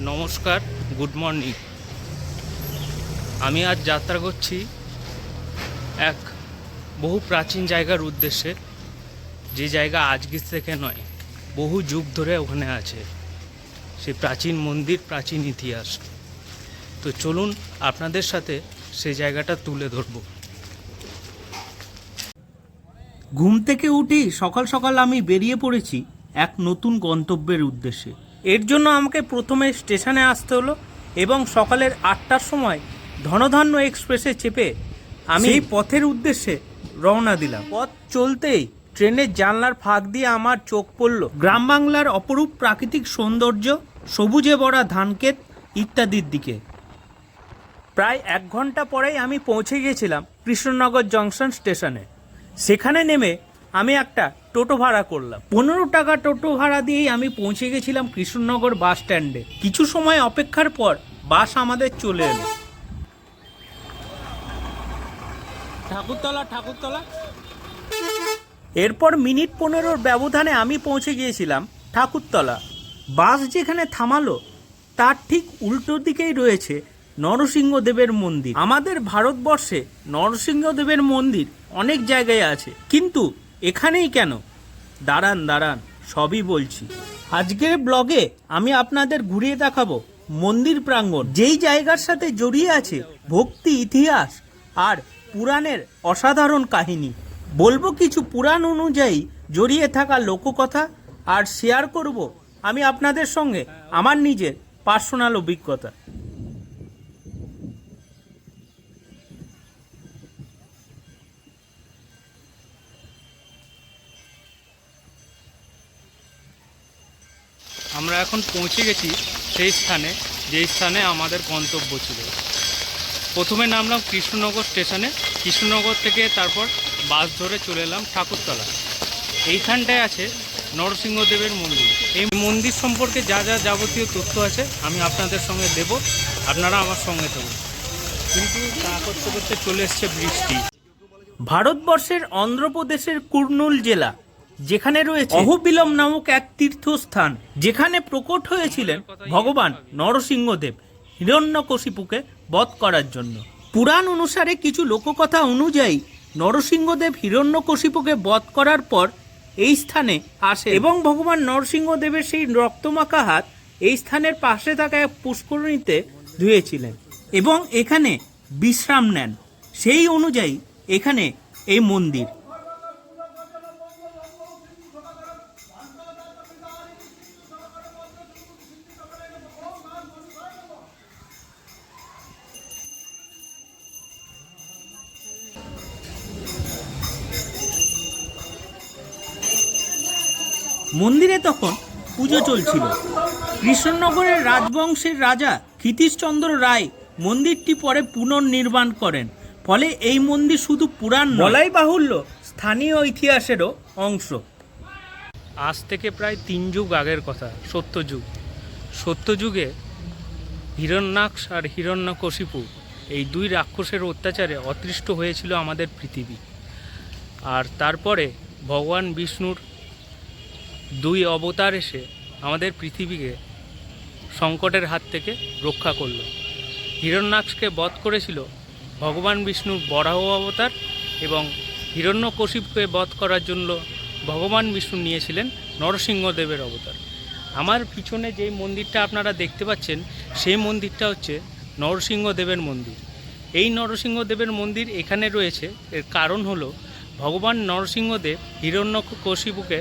নমস্কার, good morning. আমি আজ যাত্রা করছি এক বহু প্রাচীন জায়গার উদ্দেশ্যে, যে জায়গা আজকের থেকে নয়, বহু যুগ ধরে ওখানে আছে সে প্রাচীন মন্দির, প্রাচীন ইতিহাস। তো চলুন আপনাদের সাথে সেই জায়গাটা তুলে ধরব। ঘুম থেকে উঠেই সকাল সকাল আমি বেরিয়ে পড়েছি এক নতুন গন্তব্যের উদ্দেশ্যে। এর জন্য আমাকে প্রথমে স্টেশনে আসতে হলো এবং সকালের 8টার সময় ধনধান্য এক্সপ্রেসে চেপে আমি এই পথের উদ্দেশ্যে রওনা দিলাম। পথ চলতেই ট্রেনের জানলার ফাঁক দিয়ে আমার চোখ পড়ল গ্রাম বাংলার অপরূপ প্রাকৃতিক সৌন্দর্য, সবুজে ভরা ধানক্ষেত ইত্যাদির দিকে। প্রায় 1 ঘন্টা পরেই আমি পৌঁছে গিয়েছিলাম কৃষ্ণনগর জংশন স্টেশনে। সেখানে নেমে আমি একটা টোটো ভাড়া করলাম। 15 টাকা টোটো ভাড়া দিয়েই আমি পৌঁছে গেছিলাম কৃষ্ণনগর বাস স্ট্যান্ডে। কিছু সময় অপেক্ষার পর বাস আমাদের চলে এলো। ঠাকুরতলা। এরপর মিনিট 15-র ব্যবধানে আমি পৌঁছে গিয়েছিলাম ঠাকুরতলা। বাস যেখানে থামালো তার ঠিক উল্টো দিকেই রয়েছে নরসিংহদেবের মন্দির। আমাদের ভারতবর্ষে নরসিংহদেবের মন্দির অনেক জায়গায় আছে, কিন্তু এখানেই কেন? দাঁড়ান সবই বলছি। আজকের ব্লগে আমি আপনাদের ঘুরিয়ে দেখাবো মন্দির প্রাঙ্গণ, যেই জায়গার সাথে জড়িয়ে আছে ভক্তি, ইতিহাস আর পুরাণের অসাধারণ কাহিনী। বলবো কিছু পুরাণ অনুযায়ী জড়িয়ে থাকা লোককথা, আর শেয়ার করব আমি আপনাদের সঙ্গে আমার নিজের পার্সোনাল অভিজ্ঞতা। আমরা এখন পৌঁছে গেছি সেই স্থানে, যেই স্থানে আমাদের গন্তব্য ছিল। প্রথমে নামলাম কৃষ্ণনগর স্টেশনে। কৃষ্ণনগর থেকে তারপর বাস ধরে চলে এলাম ঠাকুরতলা। এইখানটায় আছে নরসিংহদেবের মন্দির। এই মন্দির সম্পর্কে যা যাবতীয় তথ্য আছে আমি আপনাদের সঙ্গে দেব, আপনারা আমার সঙ্গে থাকুন। কিন্তু তা করতে করতে চলে এসছে বৃষ্টি। ভারতবর্ষের অন্ধ্রপ্রদেশের কুর্নুল জেলা, যেখানে রয়েছে অহোবিলম নামক এক তীর্থস্থান, যেখানে প্রকট হয়েছিলেন ভগবান নরসিংহদেব হিরণ্যকশিপুকে বধ করার জন্য। পুরাণ অনুসারে কিছু লোককথা অনুযায়ী নরসিংহদেব হিরণ্যকশিপুকে বধ করার পর এই স্থানে আসে এবং ভগবান নরসিংহদেবের সেই রক্তমাখা হাত এই স্থানের পাশে থাকা এক পুষ্করিণীতে ধুয়েছিলেন এবং এখানে বিশ্রাম নেন। সেই অনুযায়ী এখানে এই মন্দির। মন্দিরে তখন পুজো চলছিল। কৃষ্ণনগরের রাজবংশের রাজা ক্ষিতীশচন্দ্র রায় মন্দিরটি পরে পুনর্নির্মাণ করেন। ফলে এই মন্দির শুধু পুরাণ নয়, বলাই বাহুল্য স্থানীয় ইতিহাসেরও অংশ। আজ থেকে প্রায় 3 যুগ আগের কথা, সত্যযুগে হিরণ্যাক্ষ আর হিরণ্যকশিপু এই 2 রাক্ষসের অত্যাচারে অতৃষ্ট হয়েছিল আমাদের পৃথিবী। আর তারপরে ভগবান বিষ্ণুর 2 অবতার এসে আমাদের পৃথিবীকে সংকটের হাত থেকে রক্ষা করল। হিরণ্যাক্ষকে বধ করেছিল ভগবান বিষ্ণুর বরাহ অবতার, এবং হিরণ্যকশিপুকে বধ করার জন্য ভগবান বিষ্ণু নিয়েছিলেন নরসিংহদেবের অবতার। আমার পিছনে যেই মন্দিরটা আপনারা দেখতে পাচ্ছেন, সেই মন্দিরটা হচ্ছে নরসিংহদেবের মন্দির। এই নরসিংহদেবের মন্দির এখানে রয়েছে, এর কারণ হলো ভগবান নরসিংহদেব হিরণ্যকশিপুকে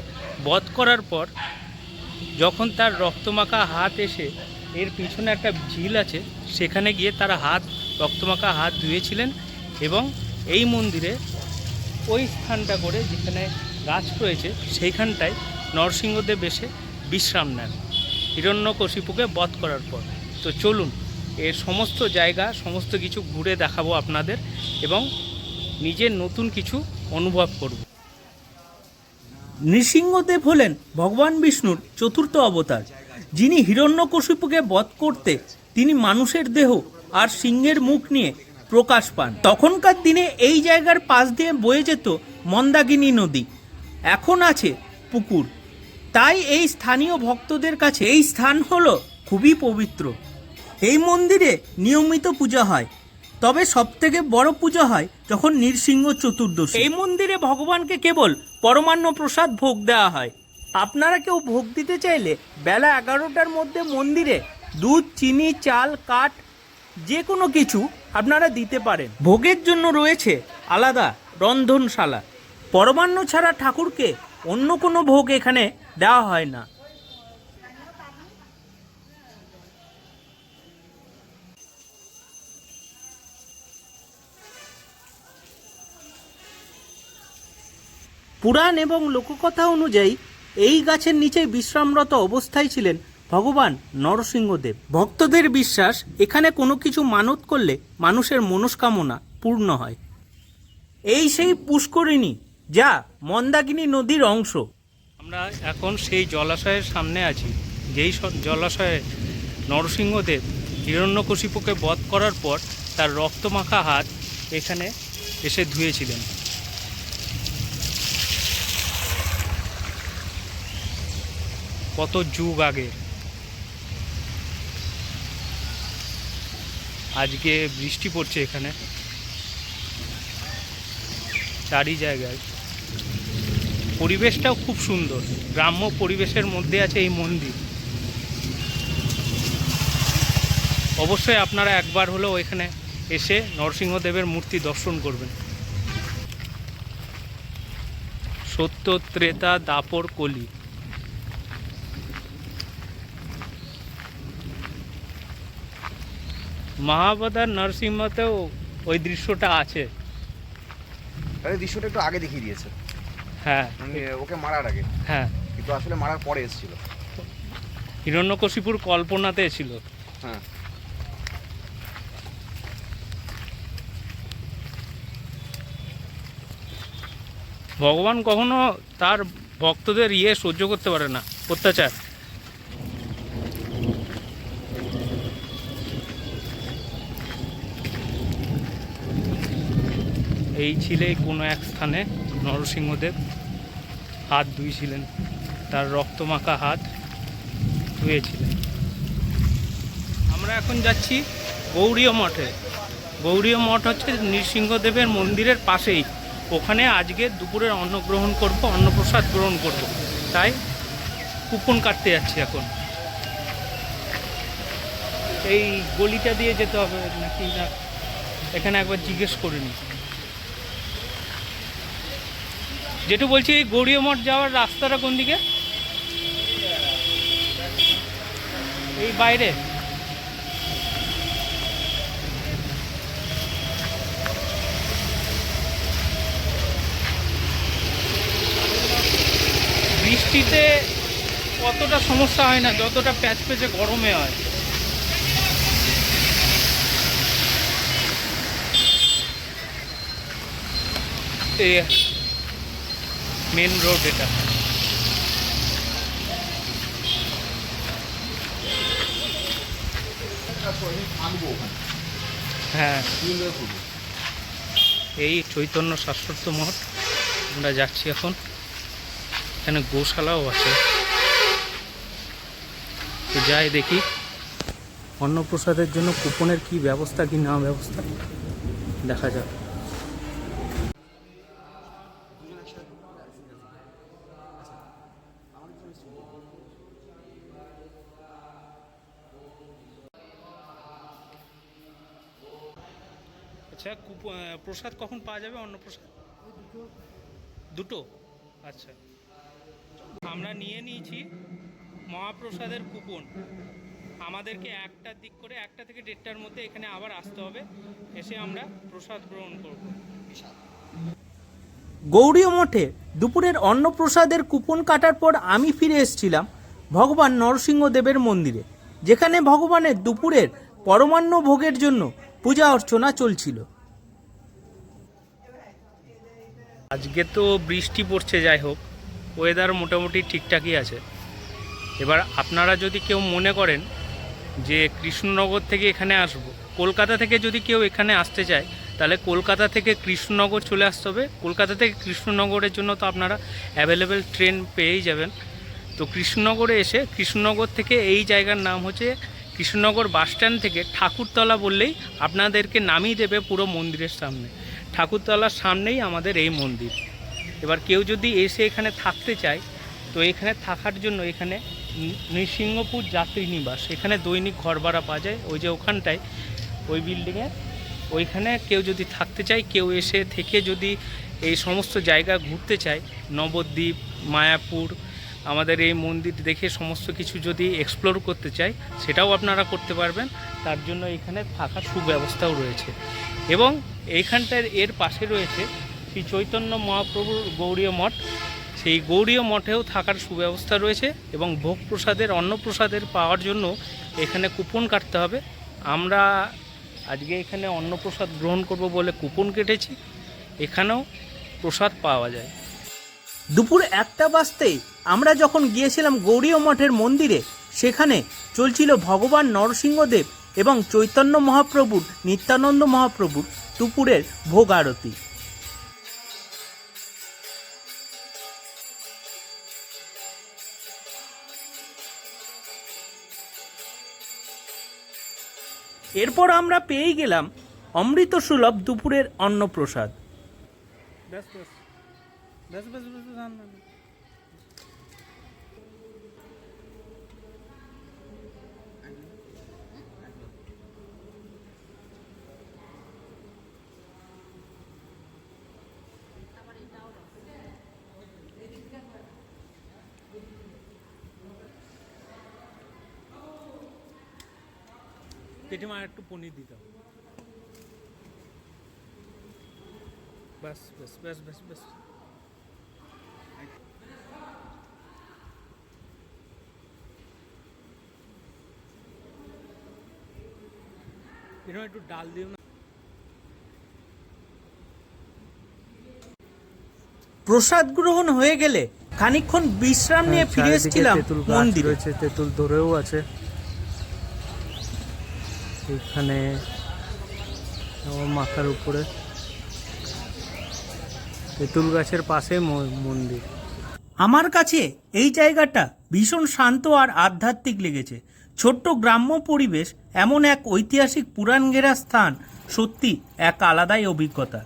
বধ করার পর যখন তার রক্তমাখা হাত এসে এর পিছনে একটা ঝিল আছে, সেখানে গিয়ে তারা রক্তমাখা হাত ধুয়েছিলেন, এবং এই মন্দিরে ওই স্থানটা করে যেখানে গাছ রয়েছে সেইখানটায় নরসিংহদেব এসে বিশ্রাম নেন হিরণ্যকশিপুকে বধ করার পর। তো চলুন এর সমস্ত জায়গা, সমস্ত কিছু ঘুরে দেখাবো আপনাদের, এবং নিজের নতুন কিছু অনুভব করব। নৃসিংহদেব হলেন ভগবান বিষ্ণুর 4র্থ অবতার, যিনি হিরণ্যকশিপুকে বধ করতে তিনি মানুষের দেহ আর সিংহের মুখ নিয়ে প্রকাশ পান। তখনকার দিনে এই জায়গার পাশ দিয়ে বয়ে যেত মন্দাকিনী নদী, এখন আছে পুকুর। তাই এই স্থানীয় ভক্তদের কাছে এই স্থান হলো খুবই পবিত্র। এই মন্দিরে নিয়মিত পূজা হয়, তবে সবথেকে বড় পূজা হয় যখন নৃসিংহ চতুর্দশী। এই মন্দিরে ভগবানকে কেবল পরমান্ন প্রসাদ ভোগ দেওয়া হয়। আপনারা কেউ ভোগ দিতে চাইলে বেলা 11টার মধ্যে মন্দিরে দুধ, চিনি, চাল, কাঠ যে কোনো কিছু আপনারা দিতে পারেন। ভোগের জন্য রয়েছে আলাদা রন্ধনশালা। পরমান্ন ছাড়া ঠাকুরকে অন্য কোনো ভোগ এখানে দেওয়া হয় না। পুরাণ এবং লোককথা অনুযায়ী এই গাছের নিচে বিশ্রামরত অবস্থায় ছিলেন ভগবান নরসিংহদেব। ভক্তদের বিশ্বাস এখানে কোনো কিছু মানত করলে মানুষের মনস্কামনা পূর্ণ হয়। এই সেই পুষ্করিণী, যা মন্দাকিনী নদীর অংশ। আমরা এখন সেই জলাশয়ের সামনে আছি, যেই জলাশয়ে নরসিংহদেব হিরণ্যকশিপুকে বধ করার পর তার রক্তমাখা হাত এখানে এসে ধুয়েছিলেন। কত যুগ আগে। আজকে বৃষ্টি পড়ছে এখানে চারি জায়গায়। পরিবেশটাও খুব সুন্দর, গ্রাম্য পরিবেশের মধ্যে আছে এই মন্দির। অবশ্যই আপনারা একবার হলেও এখানে এসে নরসিংহদেবের মূর্তি দর্শন করবেন। সত্য, ত্রেতা, দাপর, কলি। মহাবতার নরসিংহতেও ওই দৃশ্যটা আছে। আরে দৃশ্যটা একটু আগে দেখিয়ে দিয়েছে। হ্যাঁ, মানে ওকে মারার আগে। হ্যাঁ, কিন্তু আসলে মারার পরে এসেছিল। হিরণ্যকশিপুর কল্পনাতে ছিল। হ্যাঁ, ভগবান কখনো তার ভক্তদের সহ্য করতে পারে না, অত্যাচার। এই ছিলে কোনো এক স্থানে নরসিংহদেব হাত ধুয়েছিলেন, তার রক্তমাখা হাত ধুয়েছিলেন। আমরা এখন যাচ্ছি গৌড়ীয় মঠে। গৌড়ীয় মঠ হচ্ছে নৃসিংহদেবের মন্দিরের পাশেই। ওখানে আজকে দুপুরের অন্নপ্রসাদ গ্রহণ করব। তাই কুপন কাটতে যাচ্ছি এখন। এই গলিটা দিয়ে যেতে হবে নাকি না, এখানে একবার জিজ্ঞেস করিনি। যেটু বলছি, এই গৌড়ীয় মঠ যাওয়ার রাস্তাটা কোন দিকে? এই বাইরে। বৃষ্টিতে অতটা সমস্যা হয় না যতটা প্যাচপ্যাচে গরমে হয়। মেন রোড এটা। হ্যাঁ, এই চৈতন্য শাশ্বত মঠ। আমরা যাচ্ছি এখন। এখানে গোশালাও আছে, তো যাই দেখি অন্নপ্রসাদের জন্য কুপনের কি ব্যবস্থা কি না ব্যবস্থা, দেখা যাক। আচ্ছা, প্রসাদ কখন পাওয়া যাবে? অন্নপ্রসাদ দুটো? আচ্ছা, আমরা নিয়ে নিয়েছি মহাপ্রসাদের কুপন। আমাদেরকে 1টার দিক করে 1টা থেকে 1:30টার মধ্যে এখানে আবার আসতে হবে, এসে আমরা প্রসাদ গ্রহণ করব। গৌড়ীয় মঠে দুপুরের অন্নপ্রসাদের কুপন কাটার পর আমি ফিরে এসেছিলাম ভগবান নরসিংহদেবের মন্দিরে, যেখানে ভগবানের দুপুরের পরমান্ন ভোগের জন্য পূজা অর্চনা চলছিল। আজকে তো বৃষ্টি পড়ছে, যাই হোক ওয়েদার মোটামুটি ঠিকঠাকই আছে। এবার আপনারা যদি কেউ মনে করেন যে কৃষ্ণনগর থেকে এখানে আসবো, কলকাতা থেকে যদি কেউ এখানে আসতে চায়, তাহলে কলকাতা থেকে কৃষ্ণনগর চলে আসতে হবে। কলকাতা থেকে কৃষ্ণনগরের জন্য তো আপনারা অ্যাভেলেবেল ট্রেন পেয়েই যাবেন। তো কৃষ্ণনগরে এসে কৃষ্ণনগর থেকে এই জায়গার নাম হচ্ছে কৃষ্ণনগর বাস স্ট্যান্ড থেকে ঠাকুরতলা বললেই আপনাদেরকে নামিয়ে দেবে পুরো মন্দিরের সামনে। ঠাকুরতলার সামনেই আমাদের এই মন্দির। এবার কেউ যদি এসে এখানে থাকতে চায় তো এখানে থাকার জন্য এখানে নৃসিংহপুর যাত্রী নিবাস, এখানে দৈনিক ঘর ভাড়া পাওয়া যায়। ওই যে ওখানটায় ওই বিল্ডিংয়ে ওইখানে কেউ যদি থাকতে চায়, কেউ এসে থেকে যদি এই সমস্ত জায়গা ঘুরতে চায়, নবদ্বীপ, মায়াপুর, আমাদের এই মন্দির দেখে সমস্ত কিছু যদি এক্সপ্লোর করতে চায় সেটাও আপনারা করতে পারবেন। তার জন্য এখানে থাকার সুব্যবস্থাও রয়েছে। এবং এইখানটার এর পাশে রয়েছে শ্রী চৈতন্য মহাপ্রভুর গৌড়ীয় মঠ। সেই গৌড়ীয় মঠেও থাকার সুব্যবস্থা রয়েছে এবং ভোগ প্রসাদের অন্নপ্রসাদের পাওয়ার জন্য এখানে কুপন কাটতে হবে। আমরা আজকে এখানে অন্নপ্রসাদ গ্রহণ করব বলে কুপন কেটেছি। এখানেও প্রসাদ পাওয়া যায়। দুপুর 1টা বাজতেই আমরা যখন গিয়েছিলাম গৌড়ীয় মঠের মন্দিরে, সেখানে চলছিল ভগবান নরসিংহদেব এবং চৈতন্য মহাপ্রভুর, নিত্যানন্দ মহাপ্রভুর দুপুরের ভোগ আরতি। এরপর আমরা পেয়ে গেলাম অমৃত সুলভ দুপুরের অন্নপ্রসাদ। জেঠিমা একটু পনির দিতাম। বাস বাস বাস বাস বাস। একটু ডাল দিও না। প্রসাদ গ্রহণ হয়ে গেলে খানিকক্ষণ বিশ্রাম নিয়ে ফিরে এসেছিলাম মন্দিরে। তেঁতুল ধরেও আছে এখানে আমার মাথার উপরে, তেঁতুল গাছের পাশে মন্দির। আমার কাছে এই জায়গাটা ভীষণ শান্ত আর আধ্যাত্মিক লেগেছে। ছোট্ট গ্রাম্য পরিবেশ, এমন এক ঐতিহাসিক পুরাণ ঘেরা স্থান, সত্যি এক আলাদাই অভিজ্ঞতা।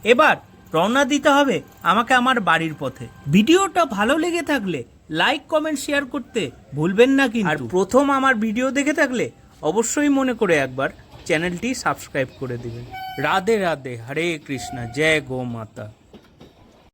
এবার রওনা দিতে হবে আমাকে আমার বাড়ির পথে। ভিডিওটা ভালো লেগে থাকলে লাইক, কমেন্ট, শেয়ার করতে ভুলবেন না কিন্তু। আর প্রথম আমার ভিডিও দেখে থাকলে অবশ্যই মনে করে একবার চ্যানেলটি সাবস্ক্রাইব করে দিবেন। রাধে রাধে, হরে কৃষ্ণ, জয় গো মাতা।